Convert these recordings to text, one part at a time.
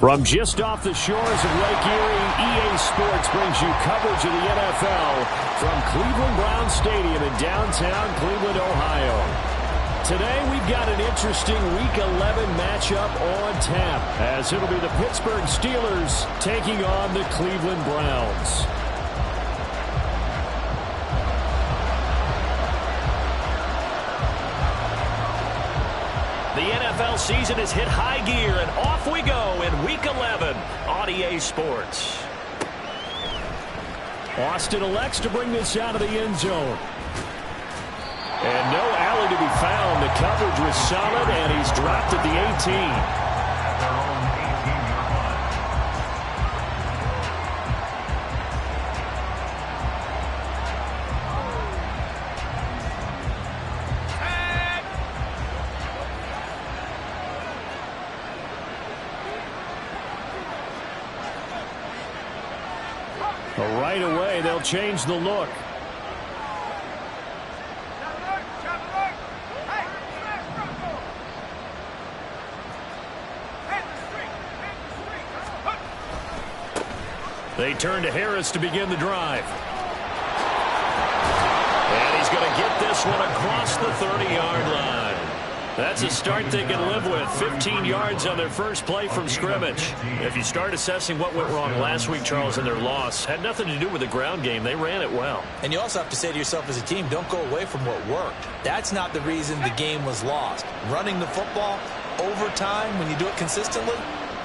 From just off the shores of Lake Erie, EA Sports brings you coverage of the NFL from Cleveland Browns Stadium in downtown Cleveland, Ohio. Today we've got an interesting Week 11 matchup on tap, as it'll be the Pittsburgh Steelers taking on the Cleveland Browns. The NFL season has hit high gear, and off we go in Week 11 on EA Sports. Austin elects to bring this out of the end zone. And no alley to be found. The coverage was solid, and he's dropped at the 18. Right away, they'll change the look. They turn to Harris to begin the drive. And he's going to get this one across the 30-yard line. That's a start they can live with. 15 yards on their first play from scrimmage. If you start assessing what went wrong last week, Charles, in their loss, had nothing to do with the ground game. They ran it well. And you also have to say to yourself as a team, don't go away from what worked. That's not the reason the game was lost. Running the football over time, when you do it consistently,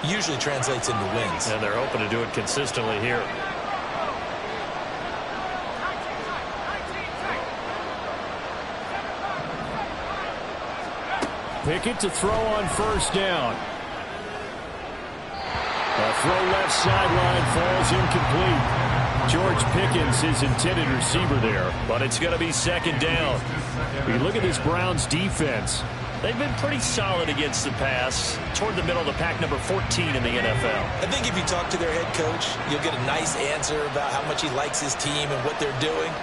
usually translates into wins. And they're hoping to do it consistently here. Pickett to throw on first down. A throw left sideline falls incomplete. George Pickens, his intended receiver there, but it's going to be second down. You look at this Browns defense. They've been pretty solid against the pass, toward the middle of the pack, number 14 in the NFL. I think if you talk to their head coach, you'll get a nice answer about how much he likes his team and what they're doing.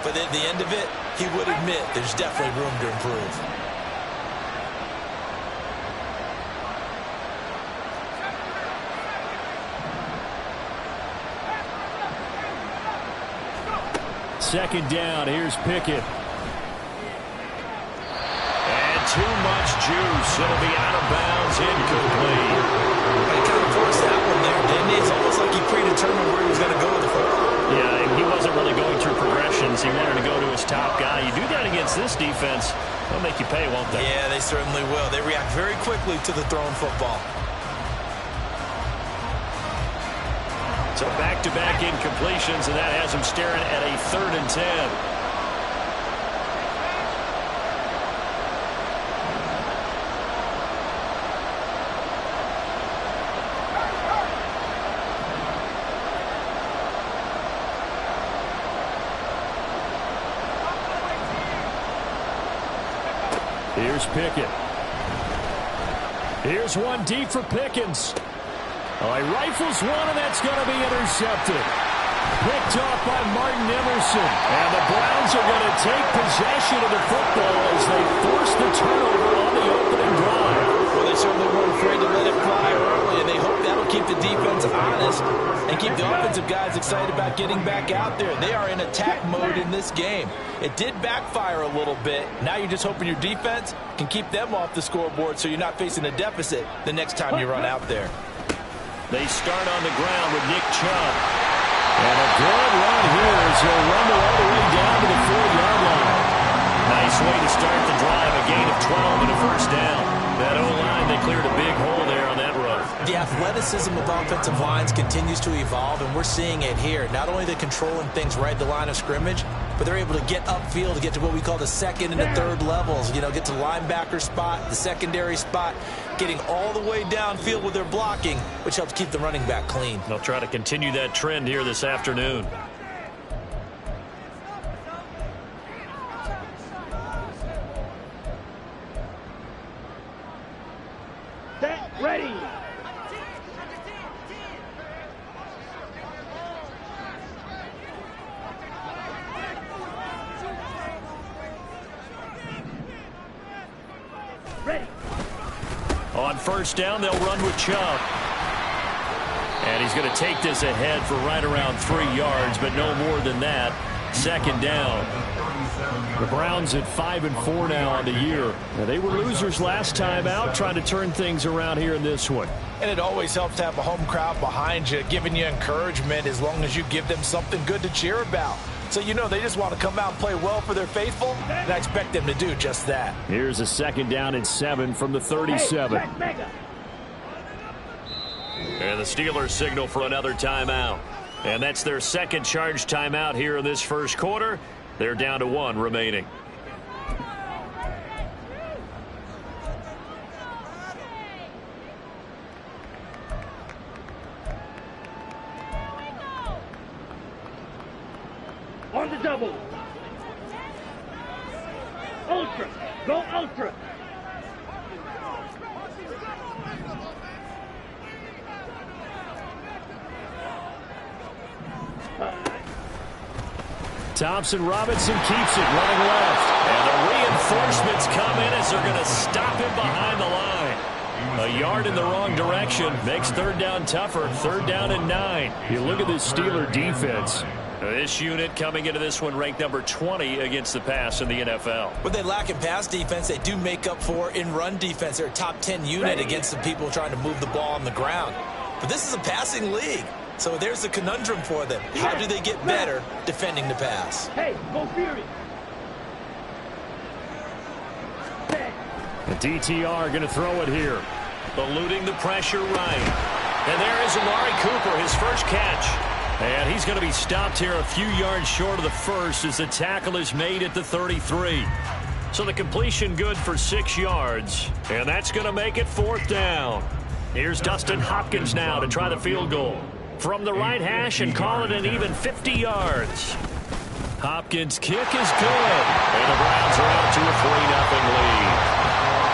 But at the end of it, he would admit there's definitely room to improve. Second down, here's Pickett. And too much juice. It'll be out of bounds, incomplete. He kind of forced that one there, didn't he? It's almost like he predetermined where he was going to go with the football. Yeah, he wasn't really going through progressions. He wanted to go to his top guy. You do that against this defense, they'll make you pay, won't they? Yeah, they certainly will. They react very quickly to the thrown football. So back-to-back incompletions, and that has him staring at a 3rd and 10. Here's Pickett. Here's one deep for Pickens. He rifles one, and that's going to be intercepted. Picked off by Martin Emerson. And the Browns are going to take possession of the football as they force the turnover on the opening drive. Well, they certainly weren't afraid to let it fly early, and they hope that'll keep the defense honest and keep the offensive guys excited about getting back out there. They are in attack mode in this game. It did backfire a little bit. Now you're just hoping your defense can keep them off the scoreboard so you're not facing a deficit the next time you run out there. They start on the ground with Nick Chubb. And a good run here as he'll rumble all the way down to the 4-yard line. Nice way to start the drive. A gain of 12 and a first down. That O-line, they cleared a big hole there on that run. The athleticism of offensive lines continues to evolve, and we're seeing it here. Not only they're controlling things right at the line of scrimmage, but they're able to get upfield to get to what we call the 2nd and the 3rd levels. You know, get to the linebacker spot, the secondary spot, getting all the way downfield with their blocking, which helps keep the running back clean. They'll try to continue that trend here this afternoon. Ready. On first down, they'll run with Chubb. And he's going to take this ahead for right around 3 yards, but no more than that. Second down. The Browns at 5-4 now on the year. Now, they were losers last time out, trying to turn things around here in this one. And it always helps to have a home crowd behind you, giving you encouragement as long as you give them something good to cheer about. So you know they just want to come out and play well for their faithful, and I expect them to do just that. Here's a 2nd down and 7 from the 37. And the Steelers signal for another timeout. And that's their second charge timeout here in this first quarter. They're down to 1 remaining. On the double. Ultra. Go ultra. Thompson Robinson keeps it running left. And the reinforcements come in as they're going to stop him behind the line. A yard in the wrong direction makes 3rd down tougher. 3rd down and 9. You look at this Steeler defense. This unit coming into this one ranked number 20 against the pass in the NFL. What they lack in pass defense, they do make up for in run defense. They're a top 10 unit against the people trying to move the ball on the ground. But this is a passing league. So there's the conundrum for them. How do they get better defending the pass? Hey, go Fury. The DTR going to throw it here. Eluding the pressure right. And there is Amari Cooper, his first catch. And he's going to be stopped here a few yards short of the first as the tackle is made at the 33. So the completion good for 6 yards. And that's going to make it 4th down. Here's Dustin Hopkins now to try the field goal. From the right hash and call it an even 50 yards. Hopkins' kick is good. And the Browns are out to a 3-0 lead.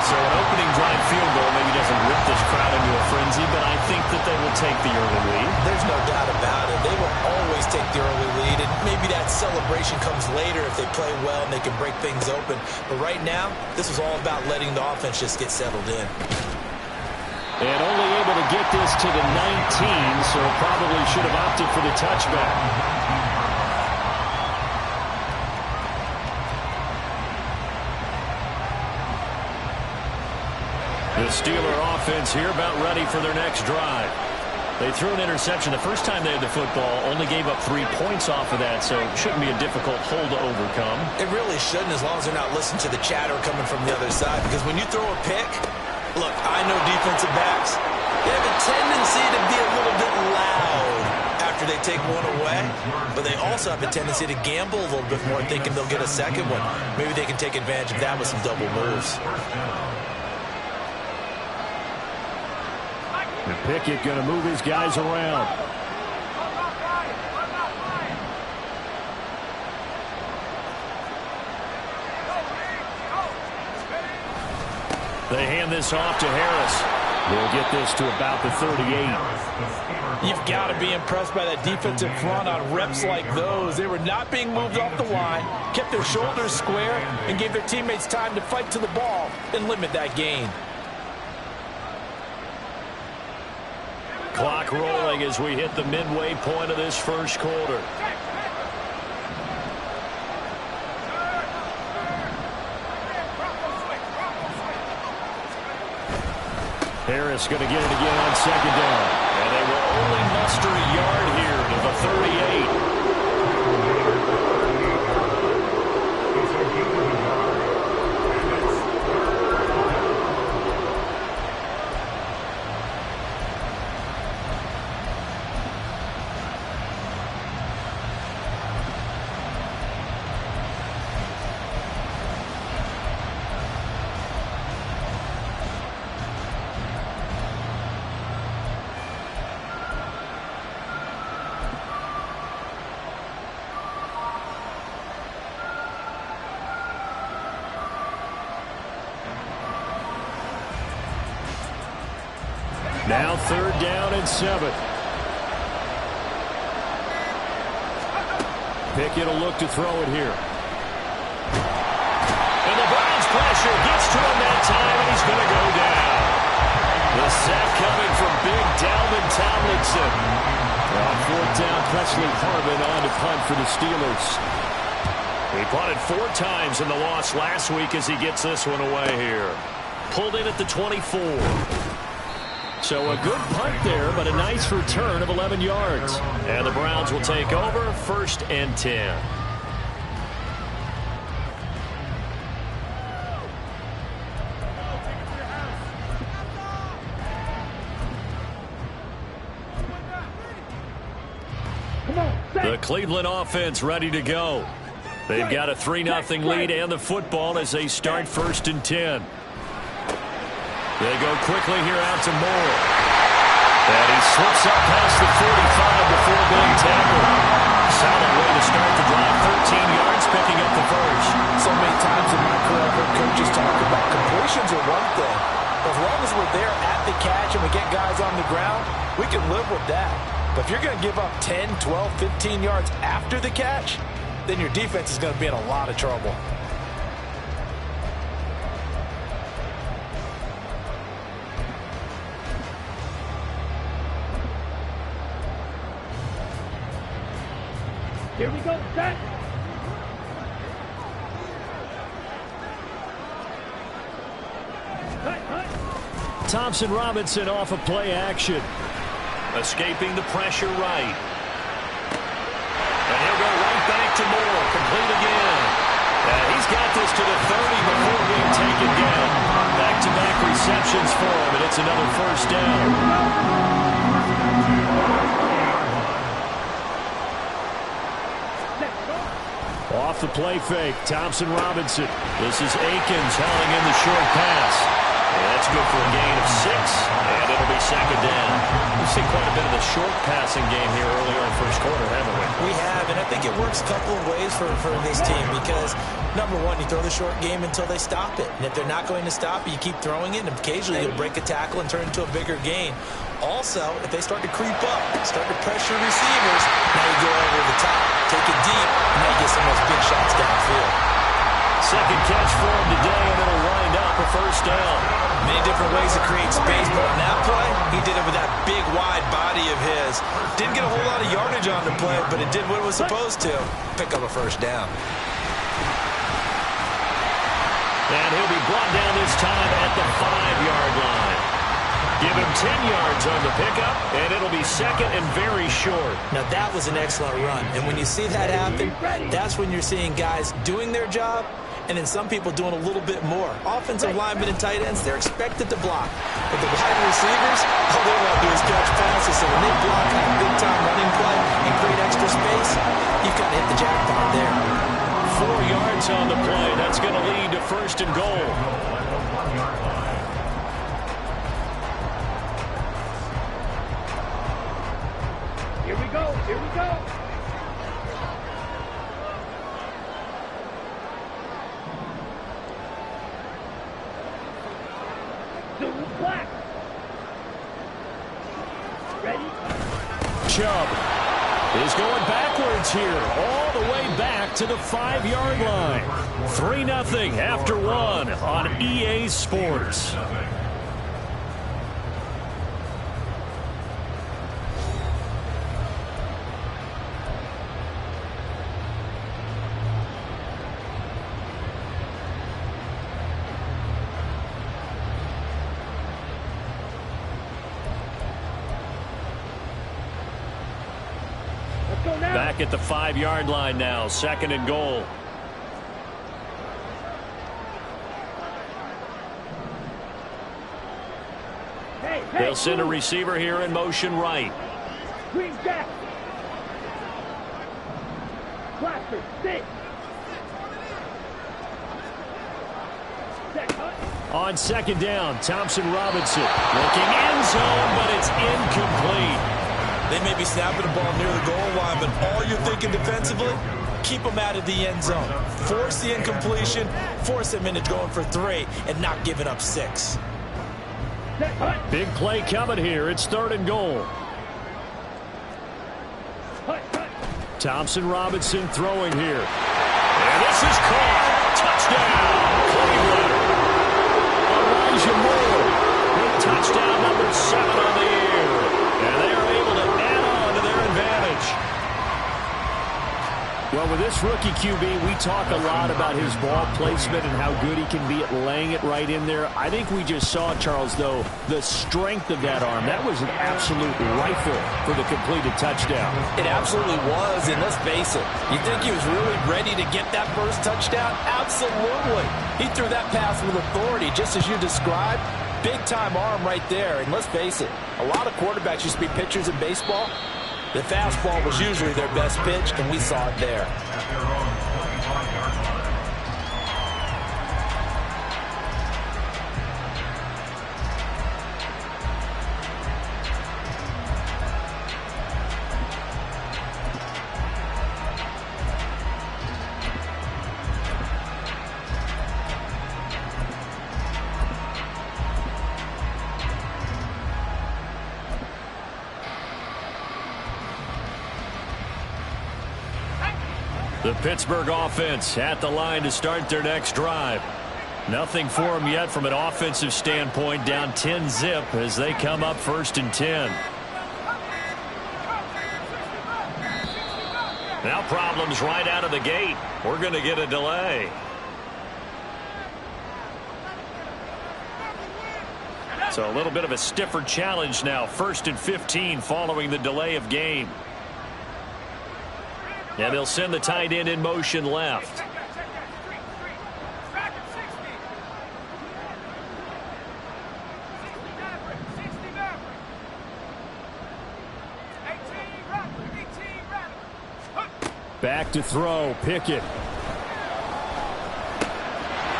So an opening drive field goal maybe doesn't rip this crowd into a frenzy, but I think that they will take the early lead. There's no doubt about it. They will always take the early lead, and maybe that celebration comes later if they play well and they can break things open. But right now, this is all about letting the offense just get settled in. And only able to get this to the 19, so probably should have opted for the touchback. The Steeler offense here about ready for their next drive. They threw an interception the first time they had the football, only gave up 3 points off of that, so it shouldn't be a difficult hole to overcome. It really shouldn't, as long as they're not listening to the chatter coming from the other side, because when you throw a pick, look, I know defensive backs, they have a tendency to be a little bit loud after they take one away, but they also have a tendency to gamble a little bit more, thinking they'll get a second one. Maybe they can take advantage of that with some double moves. And Pickett going to move his guys around. They hand this off to Harris. He'll get this to about the 38. You've got to be impressed by that defensive front on reps like those. They were not being moved off the line, kept their shoulders square, and gave their teammates time to fight to the ball and limit that gain. Clock rolling as we hit the midway point of this first quarter. Harris going to get it again on 2nd down. And they will only muster a yard here to the 38. Now 3rd down and 7. Pickett will look to throw it here. And the Browns pressure gets to him that time, and he's going to go down. The sack coming from big Dalvin Tomlinson. On fourth down, Presley Harvin on to punt for the Steelers. He punted 4 times in the loss last week as he gets this one away here. Pulled in at the 24. So a good punt there, but a nice return of 11 yards. And the Browns will take over, 1st and 10. The Cleveland offense ready to go. They've got a 3-0 lead and the football as they start 1st and 10. They go quickly here out to Moore. And he slips up past the 45 before being tackled. Solid way to start the drive. 13 yards, picking up the first. So many times in my career, I've heard coaches talk about completions are one thing. As long as we're there at the catch and we get guys on the ground, we can live with that. But if you're going to give up 10, 12, 15 yards after the catch, then your defense is going to be in a lot of trouble. Here we go, set. Thompson Robinson off of play action. Escaping the pressure right. And he'll go right back to Moore. Complete again. And he's got this to the 30 before being taken down. Back-to-back receptions for him, and it's another 1st down. Off the play fake, Thompson Robinson. This is Akins hauling in the short pass. And that's good for a gain of 6, and it'll be 2nd down. We've seen quite a bit of the short passing game here earlier in first quarter, haven't we? We have, and I think it works a couple of ways for this team because, number one, you throw the short game until they stop it. And if they're not going to stop it, you keep throwing it, and occasionally you'll break a tackle and turn it into a bigger gain. Also, if they start to creep up, start to pressure receivers, now you go over the top, take it deep, and now you get some of those big shots downfield. Second catch for him today, and it'll wind up a 1st down. Many different ways to create space, but on that play, he did it with that big, wide body of his. Didn't get a whole lot of yardage on the play, but it did what it was supposed to. Pick up a 1st down. And he'll be brought down this time at the 5-yard line. Give him 10 yards on the pickup, and it'll be 2nd and very short. Now, that was an excellent run. And when you see that happen, that's when you're seeing guys doing their job, and then some people doing a little bit more. Offensive linemen and tight ends, they're expected to block. But the wide receivers, all they want to do is catch passes. So when they block on a big-time running play and create extra space, you've got to hit the jackpot there. 4 yards on the play. That's going to lead to 1st and goal. Here we go, here we go. Silver black. Ready? Chubb is going backwards here, all the way back to the 5-yard line. 3-0 after 1 on EA Sports. Back at the 5-yard line now, 2nd and goal. They'll send a receiver here in motion right. Green Jack. Blaster, sit. On 2nd down, Thompson Robinson looking end zone, but it's incomplete. They may be snapping the ball near the goal line, but all you're thinking defensively, keep them out of the end zone. Force the incompletion, force them into going for 3, and not giving up 6. Big play coming here. It's 3rd and goal. Thompson Robinson throwing here. And this is caught. Touchdown, Cleveland. Elijah Moore with Touchdown number 7 on the year. And they are able to add on to their advantage. Well, with this rookie QB, we talk a lot about his ball placement and how good he can be at laying it right in there. I think we just saw, Charles, though, the strength of that arm. That was an absolute rifle for the completed touchdown. It absolutely was, and let's face it, you think he was really ready to get that first touchdown? Absolutely. He threw that pass with authority, just as you described. Big-time arm right there, and let's face it, a lot of quarterbacks used to be pitchers in baseball. The fastball was usually their best pitch, and we saw it there. The Pittsburgh offense at the line to start their next drive. Nothing for them yet from an offensive standpoint. Down 10-zip as they come up 1st and 10. Now problems right out of the gate. We're going to get a delay. So a little bit of a stiffer challenge now. 1st and 15 following the delay of game. And they'll send the tight end in motion left. Back to throw, Pickett.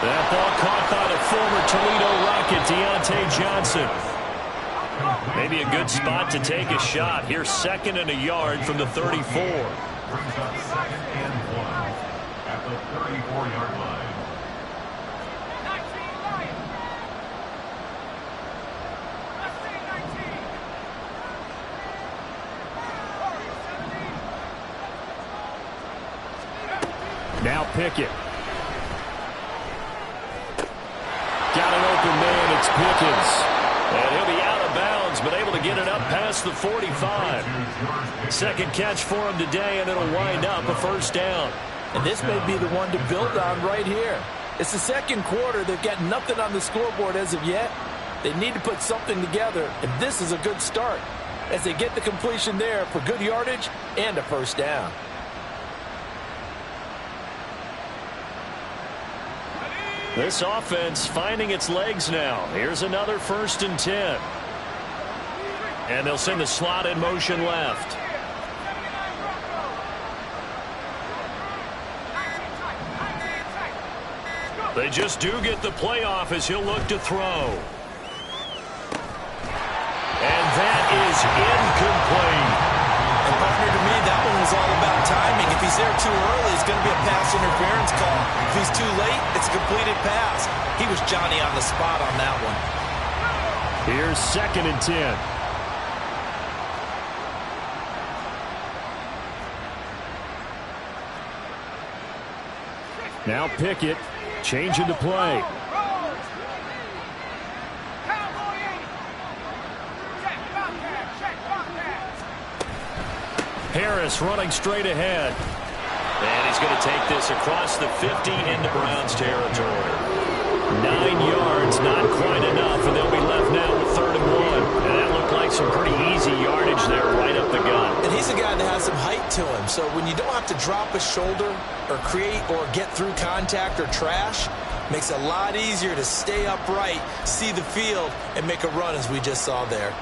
That ball caught by the former Toledo Rocket, Deontay Johnson. Maybe a good spot to take a shot. Here's 2nd and a yard from the 34. Brings up 2nd and 1 at the 34-yard line. Now Pickett. Got an open man. It's Pickens. And he'll be out of bounds, but able to get it up past the 45. Second catch for him today, and it'll wind up a 1st down. And this may be the one to build on right here. It's the 2nd quarter. They've got nothing on the scoreboard as of yet. They need to put something together, and this is a good start as they get the completion there for good yardage and a 1st down. This offense finding its legs now. Here's another 1st and 10. And they'll send the slot in motion left. They just do get the playoff as he'll look to throw. And that is incomplete. And partner, to me, that one was all about timing. If he's there too early, it's going to be a pass interference call. If he's too late, it's a completed pass. He was Johnny on the spot on that one. Here's 2nd and 10. Now Pickett changing the play. Harris running straight ahead. And he's going to take this across the 50 into Browns territory. 9 yards, not quite enough, and they'll be left now with 3rd and 1. And that looked like some pretty easy yardage there right up the gut. And he's a guy that has some height to him, so when you don't have to drop a shoulder or create or get through contact or trash, makes it a lot easier to stay upright, see the field, and make a run as we just saw there.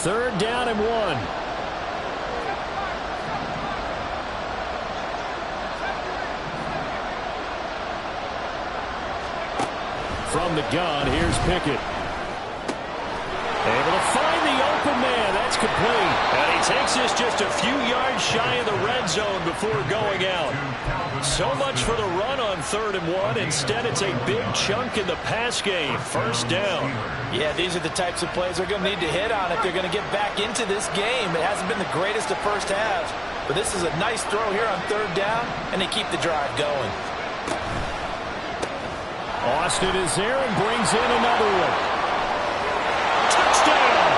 3rd down and 1. From the gun, here's Pickett. Able to find the open man. That's complete. And he takes this just a few yards shy of the red zone before going out. So much for the run on 3rd and 1. Instead, it's a big chunk in the pass game. 1st down. Yeah, these are the types of plays they're going to need to hit on if they're going to get back into this game. It hasn't been the greatest of first halves, but this is a nice throw here on 3rd down, and they keep the drive going. Austin is there and brings in another one. Touchdown!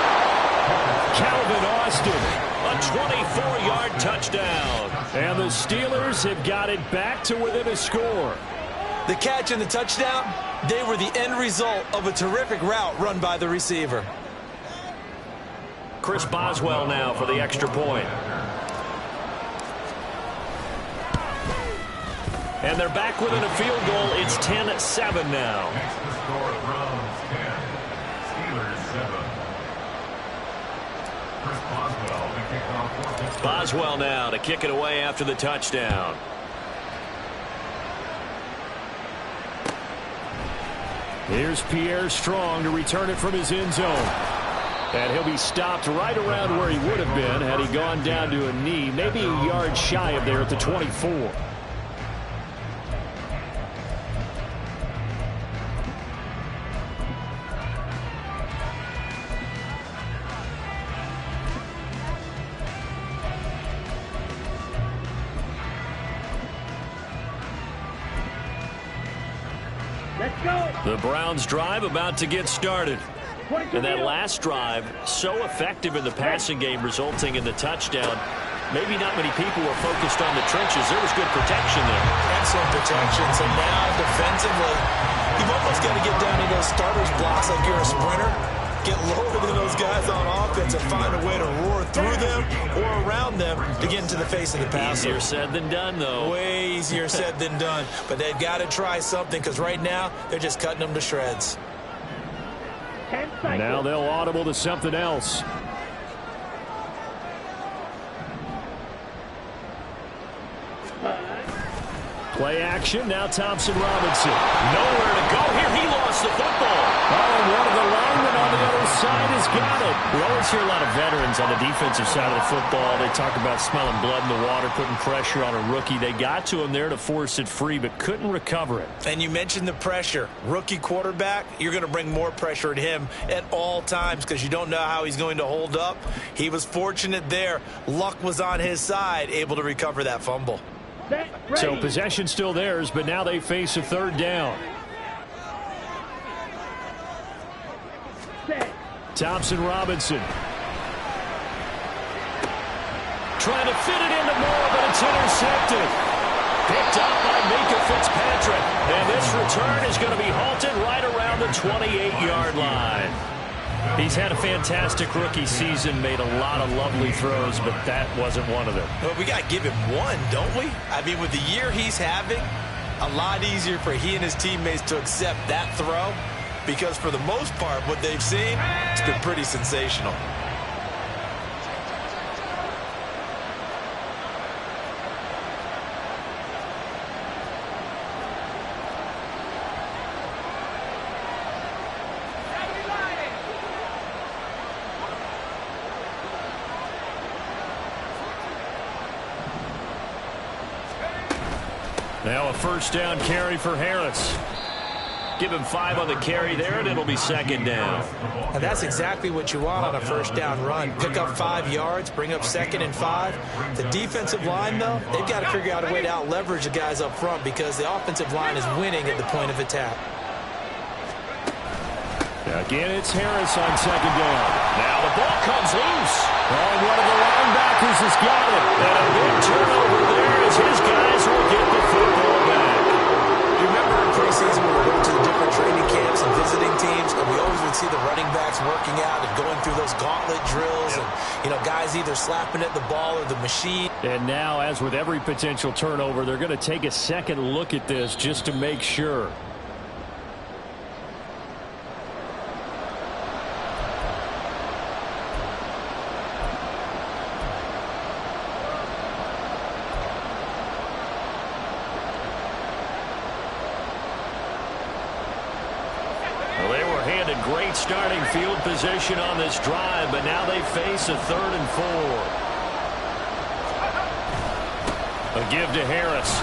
Calvin Austin, a 24-yard touchdown. And the Steelers have got it back to within a score. The catch and the touchdown, they were the end result of a terrific route run by the receiver. Chris Boswell now for the extra point. And they're back within a field goal. It's 10-7 now. Makes the score Browns 10, Steelers 7. Chris Boswell, the kickoff for Pittsburgh. Boswell now to kick it away after the touchdown. Here's Pierre Strong to return it from his end zone. And he'll be stopped right around where he would have been had he gone down to a knee, maybe a yard shy of there at the 24. Let's go. The Browns drive about to get started. And that last drive, so effective in the passing game, resulting in the touchdown. Maybe not many people were focused on the trenches. There was good protection there. Excellent protection. So now defensively, you've almost got to get down to those starters blocks like you're a sprinter. Get lower than those guys on offense and find a way to roar through them or around them to get into the face of the passer. Easier said than done, though. Way easier said than done. But they've got to try something because right now they're just cutting them to shreds. 10 seconds. Now they'll audible to something else. Play action. Now Thompson Robinson. Nowhere to go here. He lost the football. Oh, and one of the linemen on the other side has got it. We always hear a lot of veterans on the defensive side of the football. They talk about smelling blood in the water, putting pressure on a rookie. They got to him there to force it free, but couldn't recover it. And you mentioned the pressure. Rookie quarterback, you're going to bring more pressure at him at all times because you don't know how he's going to hold up. He was fortunate there. Luck was on his side, able to recover that fumble. Set, ready. So possession still theirs, but now they face a third down. Set. Thompson Robinson. Trying to fit it into Moore, but it's intercepted. Picked up by Minka Fitzpatrick. And this return is going to be halted right around the 28-yard line. He's had a fantastic rookie season, made a lot of lovely throws, but that wasn't one of them. Well, we got to give him one, don't we? I mean, with the year he's having, a lot easier for he and his teammates to accept that throw because for the most part, what they've seen, it's been pretty sensational. Now a first down carry for Harris. Give him 5 on the carry there, and it'll be second down. And that's exactly what you want on a first down run. Pick up 5 yards, bring up 2nd and 5. The defensive line, though, they've got to figure out a way to out-leverage the guys up front because the offensive line is winning at the point of attack. Again, it's Harris on second down. Now the ball comes loose. And one of the linebackers has got it. And a big turnover there as his guys will get the football back. You remember in preseason when we went to the different training camps and visiting teams, and we always would see the running backs working out and going through those gauntlet drills and, you know, guys either slapping at the ball or the machine. And now, as with every potential turnover, they're going to take a second look at this just to make sure. Great starting field position on this drive, but now they face a 3rd and 4. A give to Harris.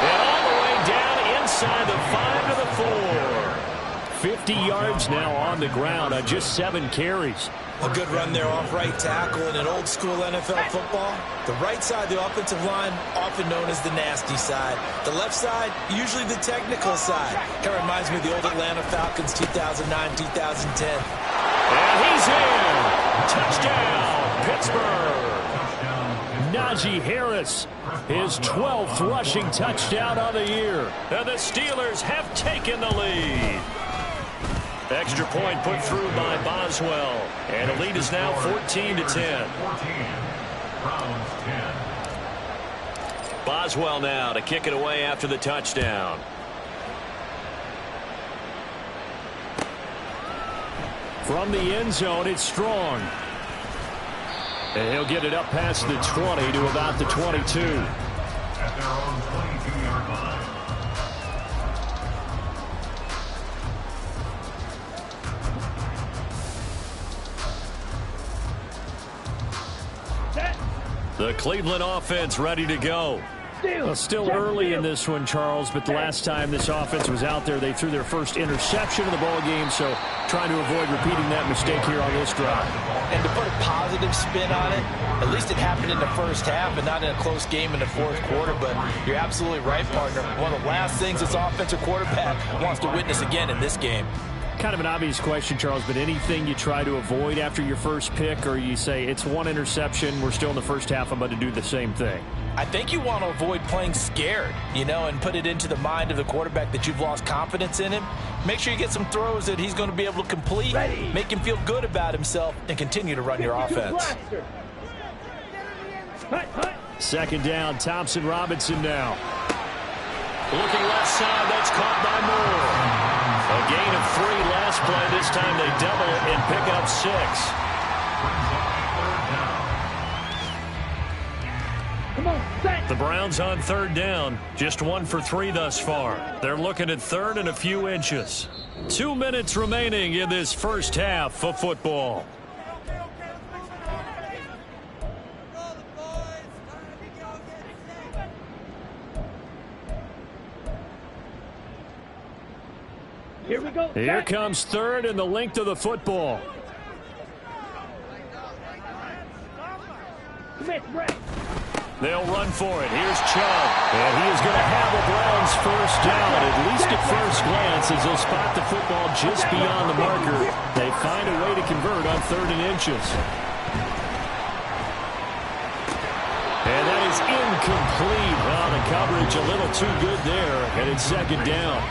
And all the way down inside the 5 to the 50 yards now on the ground on just 7 carries. A good run there off right tackle in an old school NFL football. The right side of the offensive line, often known as the nasty side. The left side, usually the technical side. Kind of reminds me of the old Atlanta Falcons 2009-2010. And he's in. Touchdown, Pittsburgh. Najee Harris, his 12th rushing touchdown on the year. And the Steelers have taken the lead. Extra point put through by Boswell. And the lead is now 14-10. Boswell now to kick it away after the touchdown. From the end zone, it's Strong. And he'll get it up past the 20 to about the 22. At their own 22-yard line. The Cleveland offense ready to go. Well, still early in this one, Charles, but the last time this offense was out there, they threw their first interception of the ball game, so trying to avoid repeating that mistake here on this drive. And to put a positive spin on it, at least it happened in the first half and not in a close game in the fourth quarter, but you're absolutely right, partner. One of the last things this offensive quarterback wants to witness again in this game. Kind of an obvious question, Charles, but anything you try to avoid after your first pick, or you say it's one interception, we're still in the first half, I'm about to do the same thing? I think you want to avoid playing scared, and put it into the mind of the quarterback that you've lost confidence in him. Make sure you get some throws that he's going to be able to complete, make him feel good about himself, and continue to run your offense. Second down, Thompson Robinson now. Looking left side, that's caught by Moore. A gain of 3 last play. This time they double it and pick up 6. The Browns on third down. Just 1 for 3 thus far. They're looking at third and a few inches. 2 minutes remaining in this first half of football. Here we go. Here comes third and the length of the football. They'll run for it. Here's Chubb. And he is going to have the Browns first down, at least at first glance, as they'll spot the football just beyond the marker. They find a way to convert on 3rd and inches. And that is incomplete. Well, the coverage a little too good there, and it's 2nd down.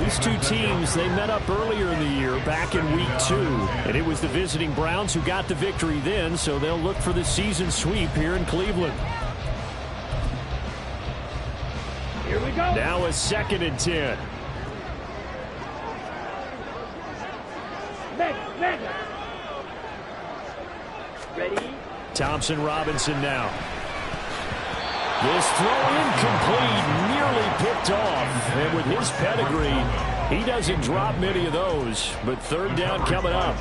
These two teams, they met up earlier in the year, back in week 2. And it was the visiting Browns who got the victory then, so they'll look for the season sweep here in Cleveland. Here we go. Now a 2nd and 10. Ready? Thompson Robinson now. This throw incomplete, nearly picked off. And with his pedigree, he doesn't drop many of those. But 3rd down coming up.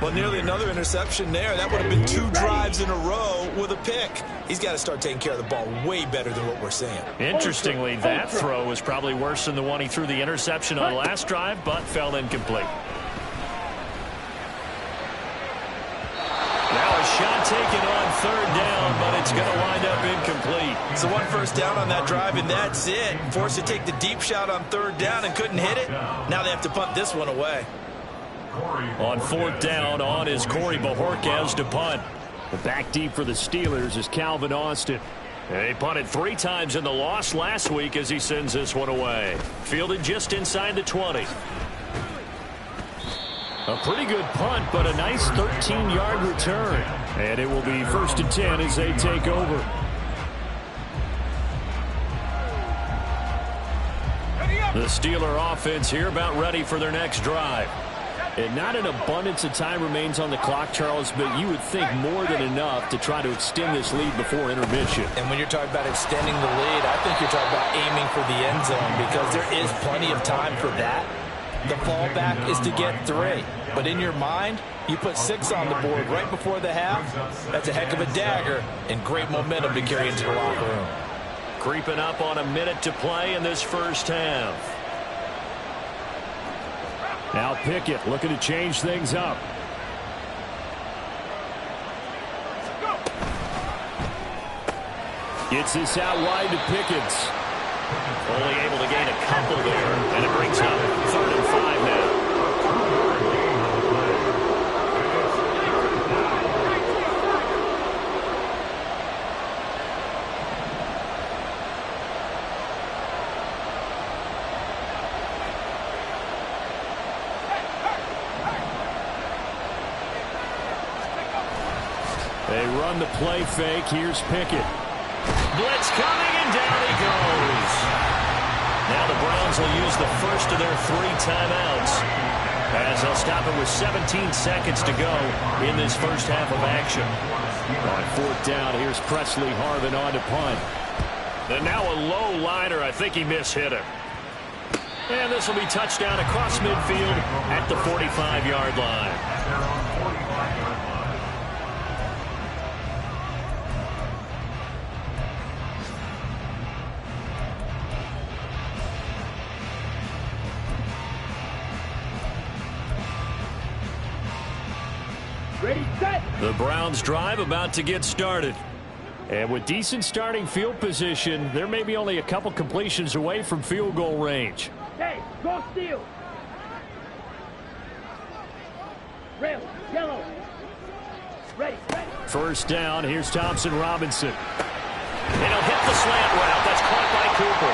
Well, nearly another interception there. That would have been 2 drives in a row with a pick. He's got to start taking care of the ball way better than what we're seeing. Interestingly, that throw was probably worse than the one he threw the interception on last drive, but fell incomplete. Now a shot taken on 3rd down, but it's going to wind up incomplete. So 1 first down on that drive, and that's it. Forced to take the deep shot on 3rd down and couldn't hit it. Now they have to punt this one away. On 4th down, on is Corey Bojorquez to punt. The back deep for the Steelers is Calvin Austin. They punted 3 times in the loss last week as he sends this one away. Fielded just inside the 20. A pretty good punt, but a nice 13-yard return. And it will be 1st and 10 as they take over. The Steeler offense here about ready for their next drive. And not an abundance of time remains on the clock, Charles, but you would think more than enough to try to extend this lead before intermission. And when you're talking about extending the lead, I think you're talking about aiming for the end zone because there is plenty of time for that. The fallback is to get 3. But in your mind, you put 6 on the board right before the half. That's a heck of a dagger and great momentum to carry into the locker room. Creeping up on a minute to play in this first half. Now Pickett looking to change things up. Gets this out wide to Pickett. Only able to gain a couple there, and it brings up 3rd and 5 now. They run the play fake. Here's Pickett. Blitz coming, and down he goes. Now the Browns will use the first of their 3 timeouts, as they'll stop it with 17 seconds to go in this first half of action. On 4th down, here's Presley Harvin on to punt. And now a low liner. I think he mishit him. And this will be touchdown across midfield at the 45-yard line. Ready, set. The Browns drive about to get started. And with decent starting field position, there may be only a couple completions away from field goal range. Hey, go steal. Rail, yellow. Ready, ready. 1st down, here's Thompson Robinson. And he'll hit the slant route. That's caught by Cooper.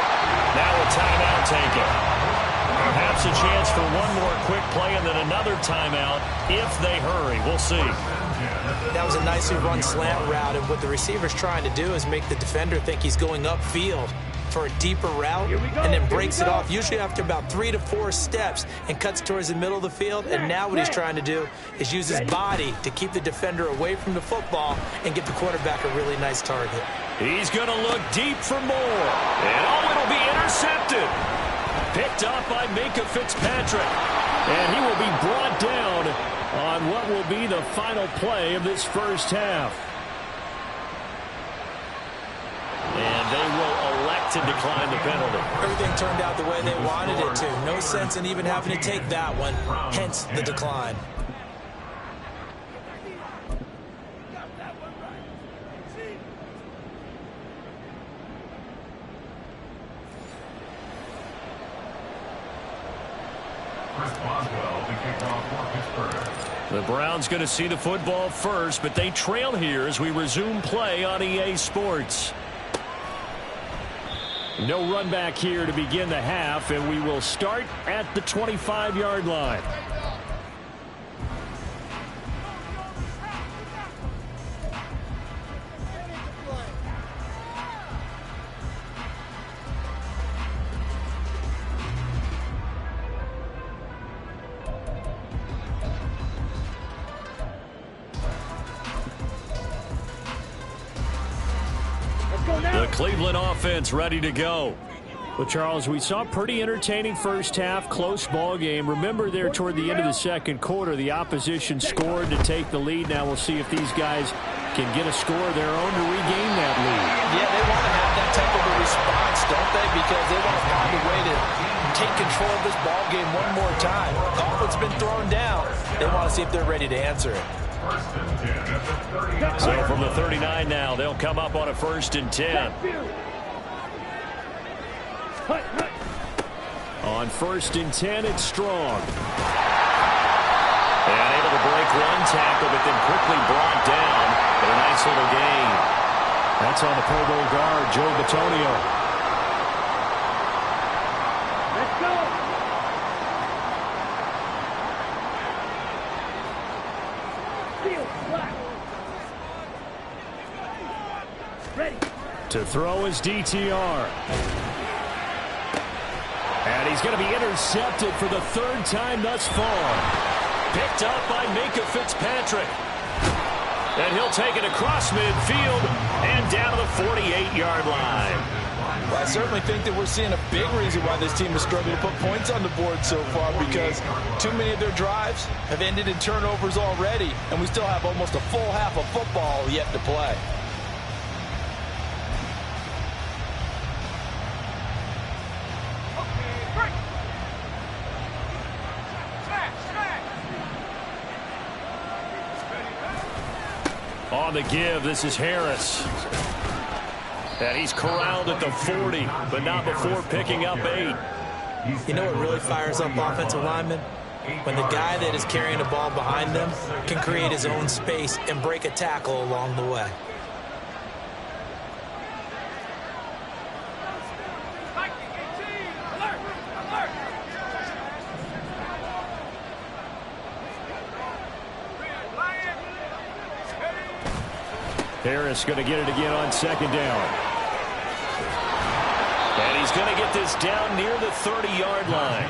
Now a timeout taken. Perhaps a chance for one more quick play and then another timeout if they hurry. We'll see. That was a nicely run slant route, and what the receiver's trying to do is make the defender think he's going upfield for a deeper route, and then breaks it off, usually after about 3 to 4 steps, and cuts towards the middle of the field. And now what he's trying to do is use his body to keep the defender away from the football and give the quarterback a really nice target. He's going to look deep for more. And it'll be intercepted. Picked up by Minkah Fitzpatrick. And he will be brought down on what will be the final play of this first half. And they will elect to decline the penalty. Everything turned out the way they wanted it to. No sense in even having to take that one, hence the decline. The Browns going to see the football first, but they trail here as we resume play on EA Sports. No run back here to begin the half, and we will start at the 25-yard line. The Cleveland offense ready to go. Well, Charles, we saw a pretty entertaining first half, close ball game. Remember there toward the end of the second quarter, the opposition scored to take the lead. Now we'll see if these guys can get a score of their own to regain that lead. Yeah, they want to have that type of a response, don't they? Because they want to find a way to take control of this ball game one more time. Gauntlet's been thrown down. They want to see if they're ready to answer it. So from the 39 now, they'll come up on a 1st and 10. On 1st and 10, it's Strong. And able to break one tackle, but then quickly brought down. But a nice little gain. That's on the Pro Bowl guard, Joe Bitonio. Let's go. Steal, black. Ready. To throw his DTR. And he's going to be intercepted for the 3rd time thus far. Picked up by Minkah Fitzpatrick. And he'll take it across midfield and down to the 48-yard line. Well, I certainly think that we're seeing a big reason why this team is struggling to put points on the board so far, because too many of their drives have ended in turnovers already, and we still have almost a full half of football yet to play. On the give, this is Harris. And he's corralled at the 40, but not before picking up 8. You know what really fires up offensive linemen? When the guy that is carrying the ball behind them can create his own space and break a tackle along the way. Harris going to get it again on second down. And he's going to get this down near the 30-yard line.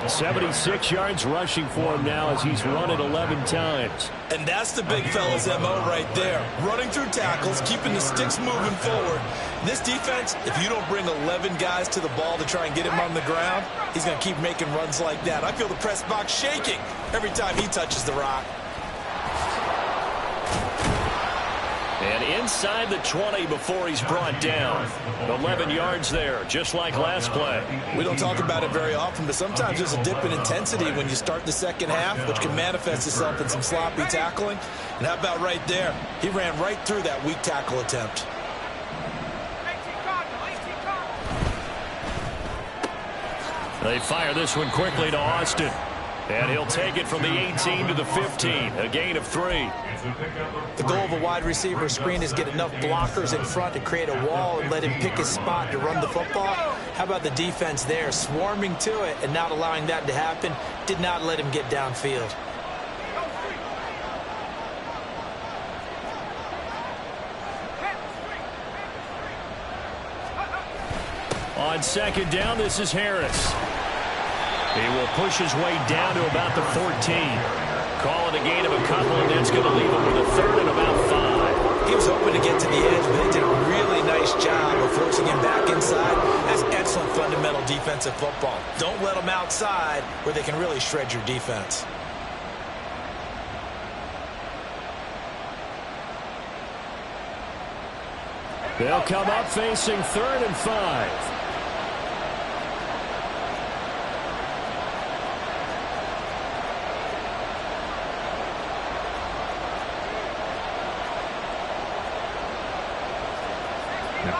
76 yards rushing for him now as he's run it 11 times. And that's the big fella's MO right there. Running through tackles, keeping the sticks moving forward. This defense, if you don't bring 11 guys to the ball to try and get him on the ground, he's going to keep making runs like that. I feel the press box shaking every time he touches the rock. And inside the 20 before he's brought down. 11 yards there, just like last play. We don't talk about it very often, but sometimes there's a dip in intensity when you start the second half, which can manifest itself in some sloppy tackling. And how about right there? He ran right through that weak tackle attempt. They fire this one quickly to Austin. And he'll take it from the 18 to the 15, a gain of 3. The goal of a wide receiver screen is get enough blockers in front to create a wall and let him pick his spot to run the football. How about the defense there, swarming to it and not allowing that to happen, did not let him get downfield. On second down, this is Harris. He will push his way down to about the 14. Call it a gain of a couple, and that's going to leave him with a third and about 5. He was hoping to get to the edge, but they did a really nice job of forcing him back inside. That's excellent fundamental defensive football. Don't let them outside where they can really shred your defense. They'll come up facing 3rd and 5.